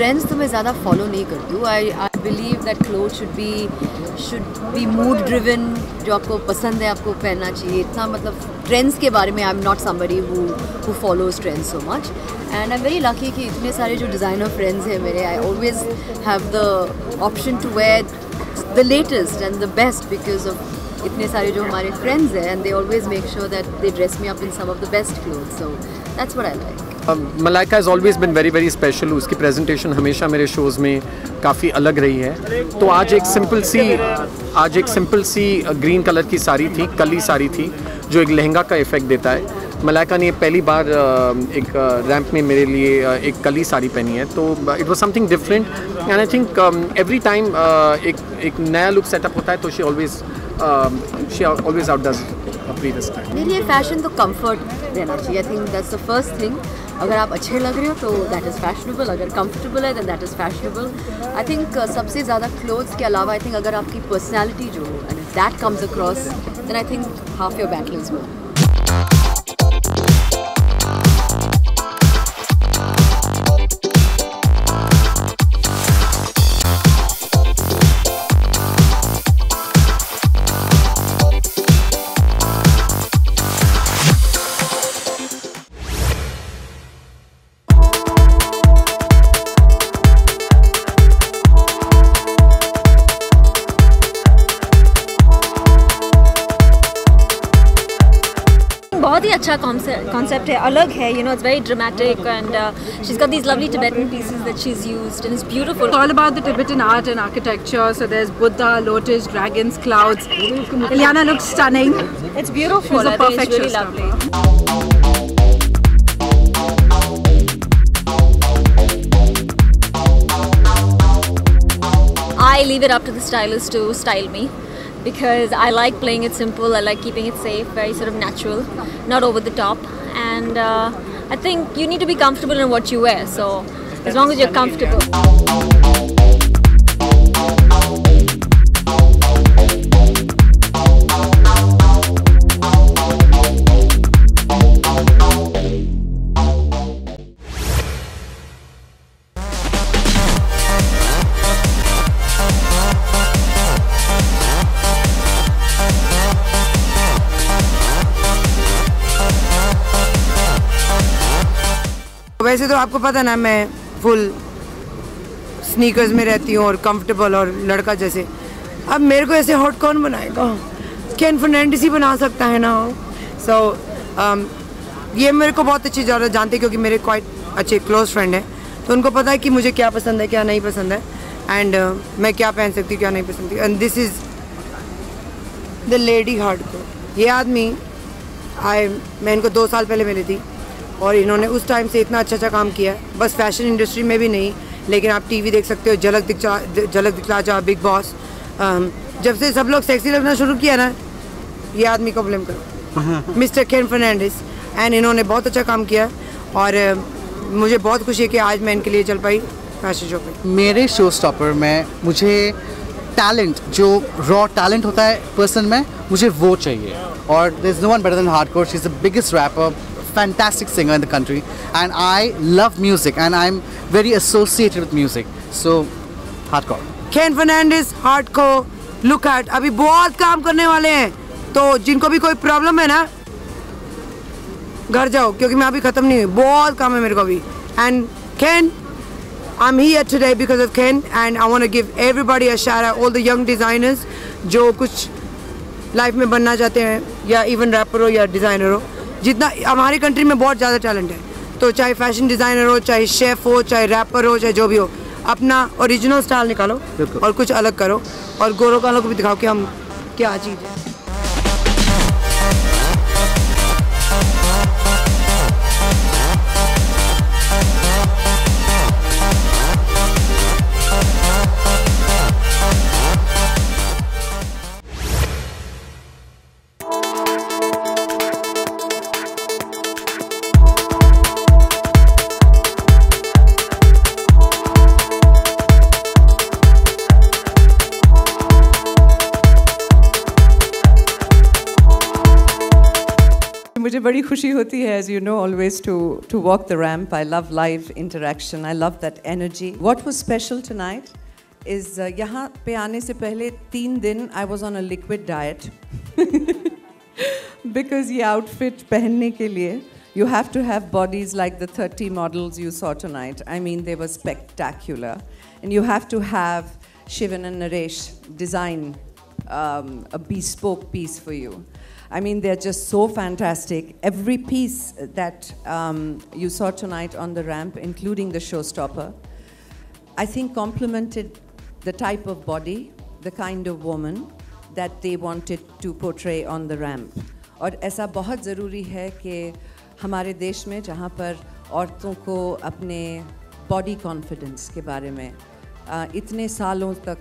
Trends तो मैं ज़्यादा फॉलो नहीं करती हूँ. I believe that cloth should be mood driven. जो आपको पसंद है आपको पहनना चाहिए. इतना मतलब ट्रेंड्स के बारे में I am not somebody who follows trends so much. And I am very lucky कि इतने सारे जो डिज़ाइनर फ्रेंड्स हैं मेरे, I always have the option to wear the latest and the best because of इतने सारे जो हमारे फ्रेंड्स हैं. And they always make sure that they dress me up in some of the best clothes. So that's what I like. Malaika has always been very very special. उसकी presentation हमेशा मेरे shows में काफ़ी अलग रही है. तो आज एक सिंपल सी ग्रीन कलर की साड़ी थी, कली साड़ी थी, जो एक लहंगा का इफ़ेक्ट देता है. मलाइका ने पहली बार एक रैंप में मेरे लिए एक कली साड़ी पहनी है. तो it was something different and I think every time एक नया लुक सेटअप होता है तो she always outdoes previous time. मेरे लिए फैशन तो कंफर्ट रहना चाहिए. I think that's the first thing. अगर आप अच्छे लग रहे हो तो दैट इज़ फैशनेबल. अगर कंफर्टेबल है then that is fashionable. I think सबसे ज़्यादा क्लोथ्स के अलावा आई थिंक अगर आपकी पर्सनैलिटी जो हो and that comes across then I think half your battle is win. बहुत ही अच्छा कॉन्सेप्ट है, अलग है. You know, it's very dramatic and she's got these lovely Tibetan pieces that she's used and it's beautiful. It's all about the Tibetan art and architecture. So there's Buddha, lotus, dragons, clouds. Ileana looks stunning. It's beautiful. She's a perfect really lovely. I leave it up to the stylist to style me. Because I like playing it simple, I like keeping it safe, very sort of natural, not over the top. And I think you need to be comfortable in what you wear, so as long as you're comfortable. वैसे तो आपको पता ना मैं full sneakers में रहती हूँ और कंफर्टेबल और लड़का जैसे. अब मेरे को ऐसे हॉट कौन बनाएगा? केन फर्नांडिस ही बना सकता है ना. सो ये मेरे को बहुत अच्छी ज़्यादा जानते क्योंकि मेरे क्वाइट अच्छे क्लोज फ्रेंड हैं. तो उनको पता है कि मुझे क्या पसंद है क्या नहीं पसंद है एंड मैं क्या पहन सकती हूँ क्या नहीं पसंद. And this is the lady hardcore. ये आदमी मैं इनको 2 साल पहले मिली थी और इन्होंने उस टाइम से इतना अच्छा काम किया. बस फैशन इंडस्ट्री में भी नहीं, लेकिन आप टीवी देख सकते हो, झलक दिखला जा, बिग बॉस. जब से सब लोग सेक्सी लगना शुरू किया ना, ये आदमी को ब्लेम करो, मिस्टर केन फर्नांडिस. एंड इन्होंने बहुत अच्छा काम किया और मुझे बहुत खुशी है कि आज मैं इनके लिए चल पाई फैशन शो पे. मेरे शो स्टॉपर में मुझे टैलेंट, जो रॉ टैलेंट होता है पर्सन में, मुझे वो चाहिए. और there is no one better than hardcore. She is the biggest rapper, fantastic singer in the country, and I love music and I'm very associated with music, so hardcore. Ken Fernandez, hardcore. Look at, अभी बहुत काम करने वाले हैं, तो जिनको भी कोई प्रॉब्लम है ना घर जाओ क्योंकि मैं अभी ख़त्म नहीं हुई. बहुत काम है मेरे को अभी. And Ken, I'm here today because of Ken and I want to give everybody a shout out, all the young designers जो कुछ लाइफ में बनना चाहते हैं या इवन रैपर हो या डिज़ाइनर हो. जितना हमारी कंट्री में बहुत ज़्यादा टैलेंट है, तो चाहे फैशन डिज़ाइनर हो, चाहे शेफ़ हो, चाहे रैपर हो, चाहे जो भी हो, अपना ओरिजिनल स्टाइल निकालो और कुछ अलग करो और गोरों कालों को भी दिखाओ कि हम क्या चीज़ है. मुझे बड़ी खुशी होती है, as you know, always to walk the ramp. I love live interaction. I love that energy. What was special tonight is यहाँ पे आने से पहले 3 दिन I was on a liquid diet because ये outfit पहनने के लिए you have to have bodies like the 30 models you saw tonight. I mean, they were spectacular. And you have to have Shivan and Naresh design a bespoke piece for you. I mean, they're just so fantastic. Every piece that you saw tonight on the ramp, including the showstopper, I think complemented the type of body, the kind of woman that they wanted to portray on the ramp. और ऐसा बहुत ज़रूरी है कि हमारे देश में जहाँ पर औरतों को अपने बॉडी कॉन्फिडेंस के बारे में इतने सालों तक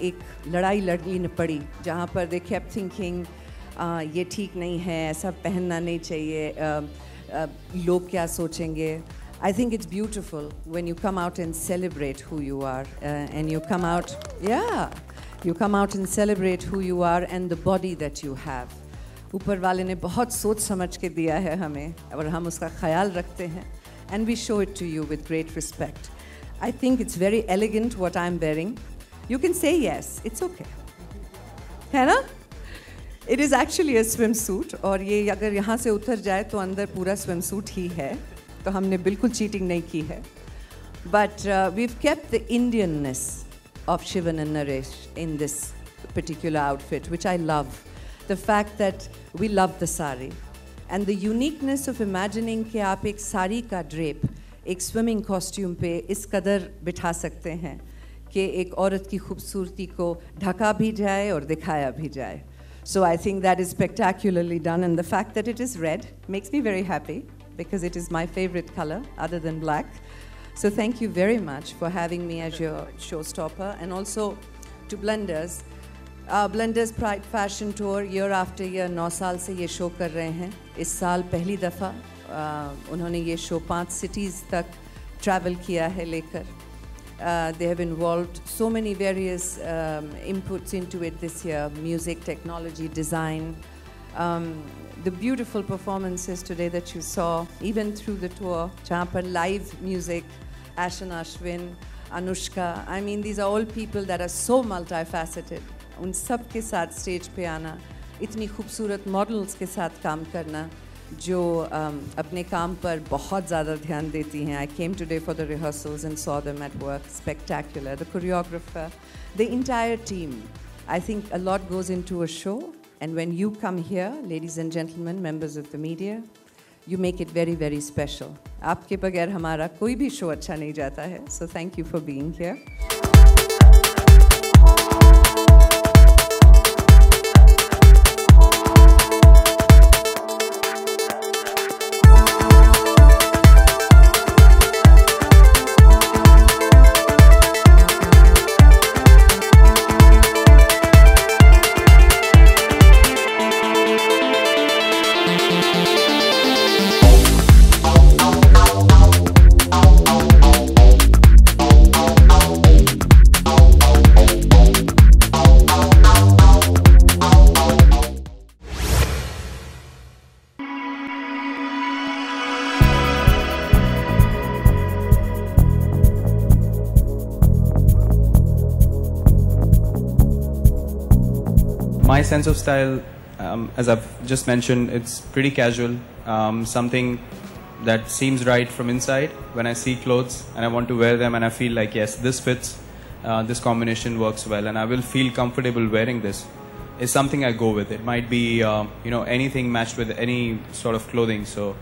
एक लड़ाई लड़नी पड़ी, जहाँ पर दे केप्ट थिंकिंग ये ठीक नहीं है, ऐसा पहनना नहीं चाहिए, लोग क्या सोचेंगे. I think it's beautiful when you come out and celebrate who you are and you come out, you come out and celebrate who you are and the body that you have. ऊपर वाले ने बहुत सोच समझ के दिया है हमें और हम उसका ख्याल रखते हैं and we show it to you with great respect. I think it's very elegant what I'm wearing. You can say yes, it's okay. है ना? It is actually a swimsuit और ये अगर यहाँ से उतर जाए तो अंदर पूरा swimsuit ही है, तो हमने बिल्कुल cheating नहीं की है. But we've kept the Indianness of Shivan and Naresh in this particular outfit, which I love. The fact that we love the sari and the uniqueness of imagining कि आप एक साड़ी का drape एक swimming costume पे इस कदर बिठा सकते हैं कि एक औरत की खूबसूरती को ढका भी जाए और दिखाया भी जाए. So I think that is spectacularly done, and the fact that it is red makes me very happy because it is my favorite color other than black. So thank you very much for having me as your showstopper, and also to Blenders. Blenders Pride Fashion Tour year after year 9 साल से ये show कर रहे हैं. इस साल पहली दफ़ा उन्होंने ये शो 5 cities तक travel किया है लेकर. They have involved so many various inputs into it this year: music, technology, design. The beautiful performances today that you saw, even through the tour, जहाँ पर live music, Ashan Ashwin, Anushka. I mean, these are all people that are so multifaceted. उन सब के साथ stage पे आना, इतनी खूबसूरत मॉडल्स के साथ काम करना जो अपने काम पर बहुत ज़्यादा ध्यान देती हैं. I came today for the rehearsals and saw them at work. Spectacular. The choreographer, the entire team. I think a lot goes into a show, and when you come here, ladies and gentlemen, members of the media, you make it very, very special. आपके बगैर हमारा कोई भी show अच्छा नहीं जाता है. So thank you for being here. My sense of style, as I've just mentioned, it's pretty casual, something that seems right from inside when I see clothes and I want to wear them and I feel like, yes, this fits, this combination works well and I will feel comfortable wearing this. Is something I go with. It might be, anything matched with any sort of clothing. So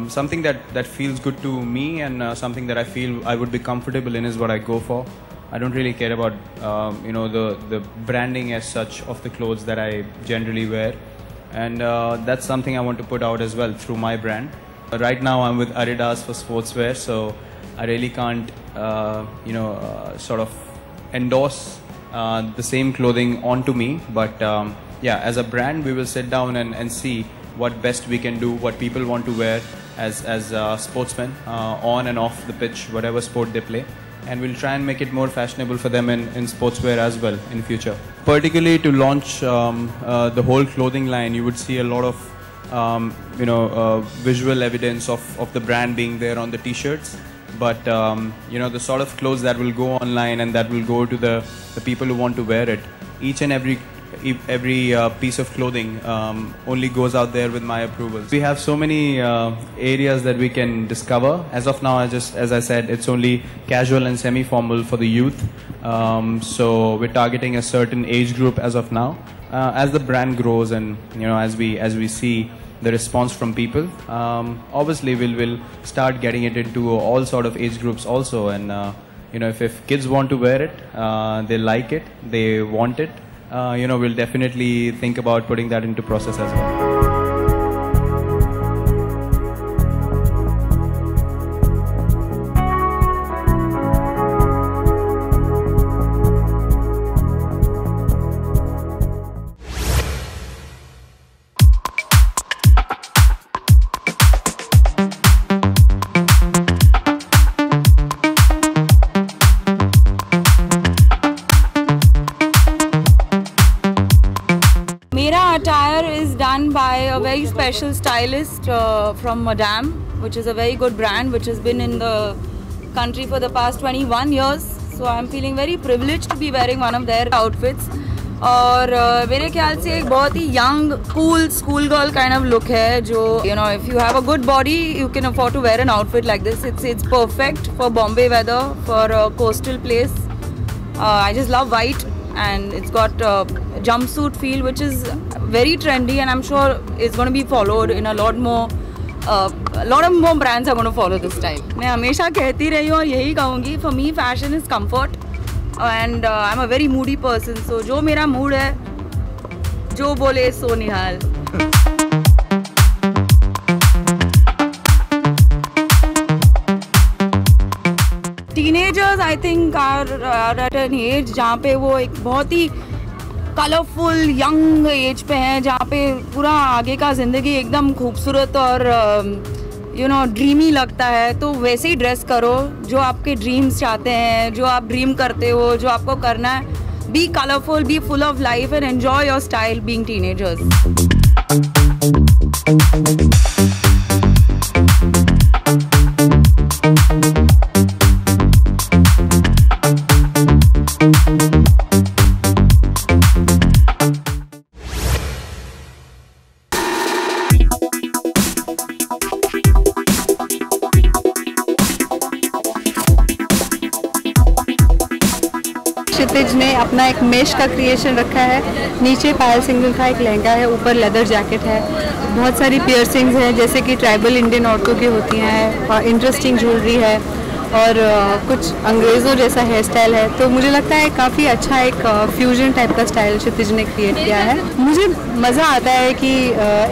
something that feels good to me and something that I feel I would be comfortable in is what I go for. I don't really care about the branding as such of the clothes that I generally wear, and that's something I want to put out as well through my brand. Right now I'm with Adidas for sportswear, so I really can't sort of endorse the same clothing onto me, but as a brand we will sit down and see what best we can do, what people want to wear as sportsmen on and off the pitch, whatever sport they play. And we'll try and make it more fashionable for them in sportswear as well in future. Particularly to launch the whole clothing line, you would see a lot of visual evidence of the brand being there on the t-shirts, but the sort of clothes that will go online and that will go to the people who want to wear it. Each and every piece of clothing only goes out there with my approval. We have so many areas that we can discover. As of now, as I said, it's only casual and semi-formal for the youth. So we're targeting a certain age group as of now. As the brand grows and as we see the response from people, obviously we'll start getting it into all sort of age groups also. And if kids want to wear it, they like it, they want it. We'll definitely think about putting that into process as well. Attire is done by a very special stylist from Madame, which is a very good brand which has been in the country for the past 21 years. So I'm feeling very privileged to be wearing one of their outfits. और मेरे ख्याल से एक बहुत ही young, cool school girl kind of look है जो if you have a good body you can afford to wear an outfit like this. It's perfect for Bombay weather, for a coastal place. I just love white. And it's got a jumpsuit feel which is very trendy, and I'm sure it's going to be followed in a lot of more brands are going to follow this style. मैं हमेशा कहती रही हूँ और यही कहूँगी, for me fashion is comfort and I'm a very moody person, so जो मेरा mood है जो बोले सो निहाल. Teenagers I think are at an age जहाँ पे वो एक बहुत ही कलरफुल यंग एज पे हैं, जहाँ पे पूरा आगे का ज़िंदगी एकदम खूबसूरत और ड्रीमी लगता है. तो वैसे ही ड्रेस करो जो आपके ड्रीम्स चाहते हैं, जो आप ड्रीम करते हो, जो आपको करना है. Be colourful, be full of life and enjoy your style being teenagers. Kshitij ने अपना एक मेश का क्रिएशन रखा है. नीचे पायल सिंगल का एक लहंगा है, ऊपर लेदर जैकेट है, बहुत सारी पियर्सिंग्स हैं जैसे कि ट्राइबल इंडियन औरतों की होती हैं, और इंटरेस्टिंग ज्वेलरी है और कुछ अंग्रेज़ों जैसा हेयर स्टाइल है. तो मुझे लगता है काफ़ी अच्छा एक फ्यूजन टाइप का स्टाइल क्षितिज ने क्रिएट किया है. मुझे मज़ा आता है कि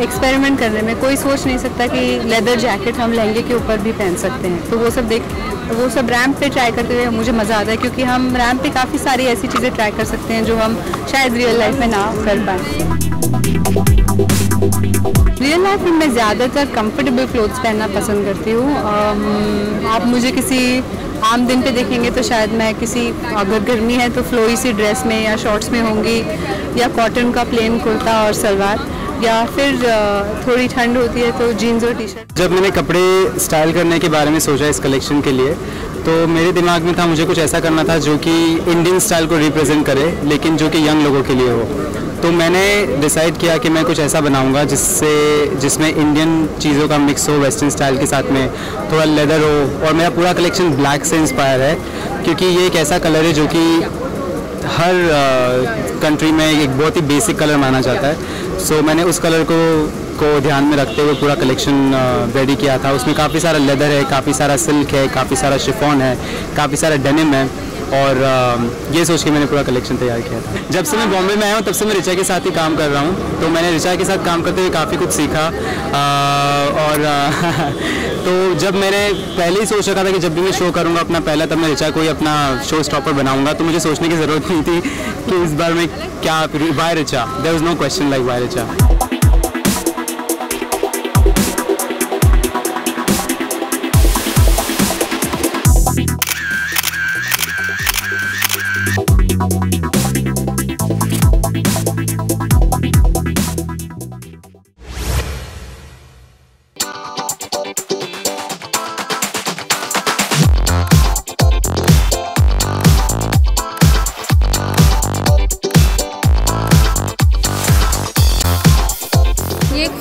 एक्सपेरिमेंट करने में. कोई सोच नहीं सकता कि लेदर जैकेट हम लहंगे के ऊपर भी पहन सकते हैं. तो वो सब रैम्प पे ट्राई करते हुए मुझे मज़ा आता है, क्योंकि हम रैम्प पे काफ़ी सारी ऐसी चीज़ें ट्राई कर सकते हैं जो हम शायद रियल लाइफ में ना कर पाएँ. रियल लाइफ में मैं ज़्यादातर कंफर्टेबल क्लोथ्स पहनना पसंद करती हूँ. आप मुझे किसी आम दिन पे देखेंगे तो शायद मैं अगर गर्मी है तो फ्लोई सी ड्रेस में या शॉर्ट्स में होंगी, या कॉटन का प्लेन कुर्ता और सलवार, या फिर थोड़ी ठंड होती है तो जीन्स और टी शर्ट. जब मैंने कपड़े स्टाइल करने के बारे में सोचा इस कलेक्शन के लिए, तो मेरे दिमाग में था मुझे कुछ ऐसा करना था जो कि इंडियन स्टाइल को रिप्रेजेंट करे, लेकिन जो कि यंग लोगों के लिए हो. तो मैंने डिसाइड किया कि मैं कुछ ऐसा बनाऊंगा जिसमें इंडियन चीज़ों का मिक्स हो वेस्टर्न स्टाइल के साथ में, थोड़ा लेदर हो. और मेरा पूरा कलेक्शन ब्लैक से इंस्पायर है, क्योंकि ये एक ऐसा कलर है जो कि हर कंट्री में एक बहुत ही बेसिक कलर माना जाता है. सो मैंने उस कलर को ध्यान में रखते हुए पूरा कलेक्शन रेडी किया था. उसमें काफ़ी सारा लेदर है, काफ़ी सारा सिल्क है, काफ़ी सारा शिफॉन है, काफ़ी सारा डेनिम है, और ये सोच के मैंने पूरा कलेक्शन तैयार किया था. जब से मैं बॉम्बे में आया हूँ तब से मैं रिचा के साथ ही काम कर रहा हूँ. तो मैंने रिचा के साथ काम करते हुए काफ़ी कुछ सीखा. तो जब मैंने पहले ही सोच रखा था कि जब भी मैं शो करूँगा अपना पहला, तब मैं रिचा को ही अपना शो स्टॉपर बनाऊँगा. तो मुझे सोचने की ज़रूरत नहीं थी कि इस बार मैं क्या why Richa. There was no question like why Richa.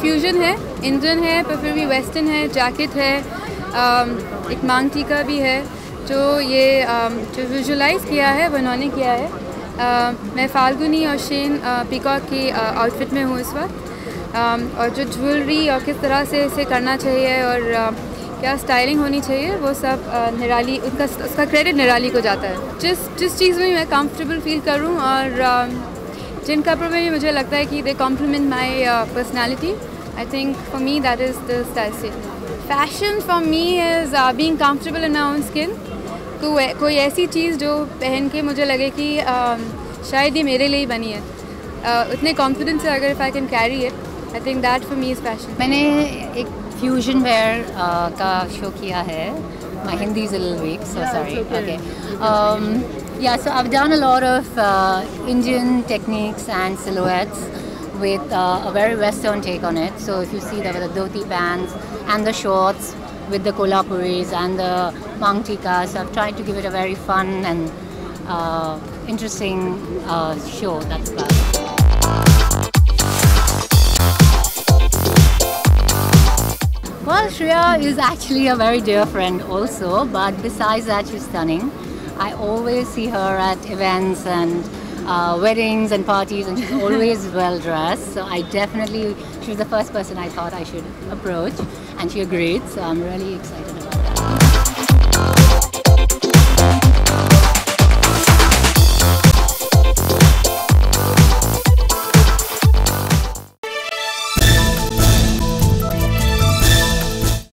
Fusion है, इंडियन है पर फिर भी वेस्टर्न है, जैकेट है, एक मांग टीका भी है। जो ये जो विजुलाइज किया है वो इन्होंने किया है। मैं फाल्गुनी और शेन पीकॉक की आउटफिट में हूँ इस वक्त, और जो ज्वेलरी और किस तरह से इसे करना चाहिए और क्या स्टाइलिंग होनी चाहिए वो सब निराली, उसका क्रेडिट निराली को जाता है। जिस चीज़ में मैं कंफर्टेबल फील करूँ और जिन कपड़ों में भी मुझे लगता है कि they compliment my personality, I think for me that is the style statement. Fashion for me is being comfortable in my own skin. कोई ऐसी चीज़ जो पहन के मुझे लगे कि शायद ये मेरे लिए ही बनी है, उतने कॉन्फिडेंस से अगर if I can carry it, I think that for me is fashion. मैंने एक फ्यूजन वेयर का शो किया है। My Hindi is a little weak, so sorry. Okay. Yeah, so I've done a lot of Indian techniques and silhouettes with a very Western take on it. So if you see there were the dhoti pants and the shorts with the kolhapuris and the mang tikka. So I've tried to give it a very fun and interesting show. That's about it. Well, Shreya is actually a very dear friend also, but besides that, she's stunning. I always see her at events and weddings and parties, and she's always well dressed. So she was the first person I thought I should approach, and she agreed. So I'm really excited about it.